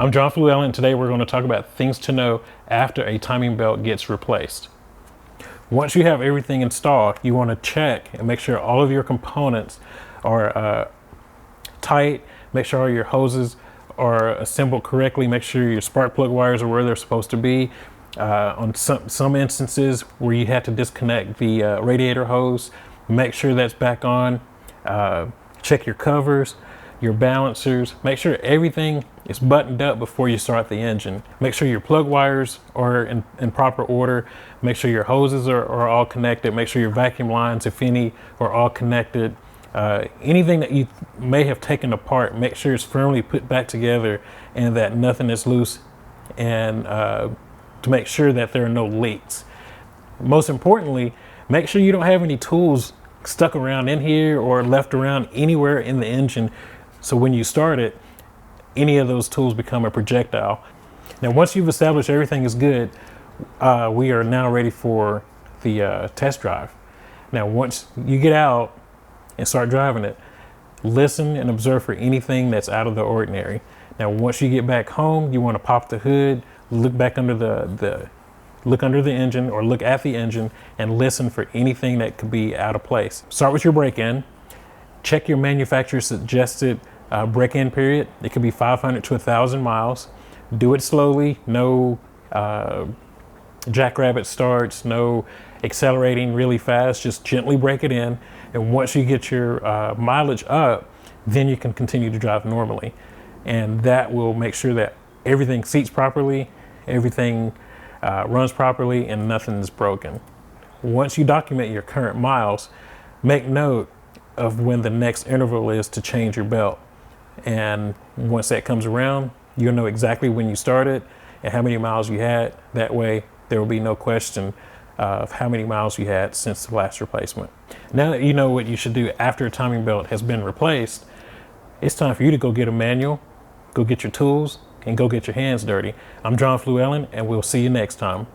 I'm Jon Flewellen, and today we're going to talk about things to know after a timing belt gets replaced. Once you have everything installed, you want to check and make sure all of your components are tight, make sure all your hoses are assembled correctly, make sure your spark plug wires are where they're supposed to be. On some instances where you had to disconnect the radiator hose, make sure that's back on. Check your covers, your balancers, make sure everything is buttoned up before you start the engine. Make sure your plug wires are in proper order. Make sure your hoses are all connected. Make sure your vacuum lines, if any, are all connected. Anything that you may have taken apart, make sure it's firmly put back together and that nothing is loose, and to make sure that there are no leaks. Most importantly, make sure you don't have any tools stuck around in here or left around anywhere in the engine, so when you start it, any of those tools become a projectile. Now, once you've established everything is good, we are now ready for the test drive. Now, once you get out and start driving it, listen and observe for anything that's out of the ordinary. Now, once you get back home, you want to pop the hood, look back under look under the engine or look at the engine and listen for anything that could be out of place. Start with your break-in. Check your manufacturer suggested break-in period. It could be 500 to 1,000 miles. Do it slowly. No jackrabbit starts, no accelerating really fast. Just gently break it in. And once you get your mileage up, then you can continue to drive normally. And that will make sure that everything seats properly, everything runs properly, and nothing's broken. Once you document your current miles, make note of when the next interval is to change your belt. And once that comes around, you'll know exactly when you started and how many miles you had. That way, there will be no question of how many miles you had since the last replacement. Now that you know what you should do after a timing belt has been replaced, it's time for you to go get a manual, go get your tools, and go get your hands dirty. I'm Jon Flewellen, and we'll see you next time.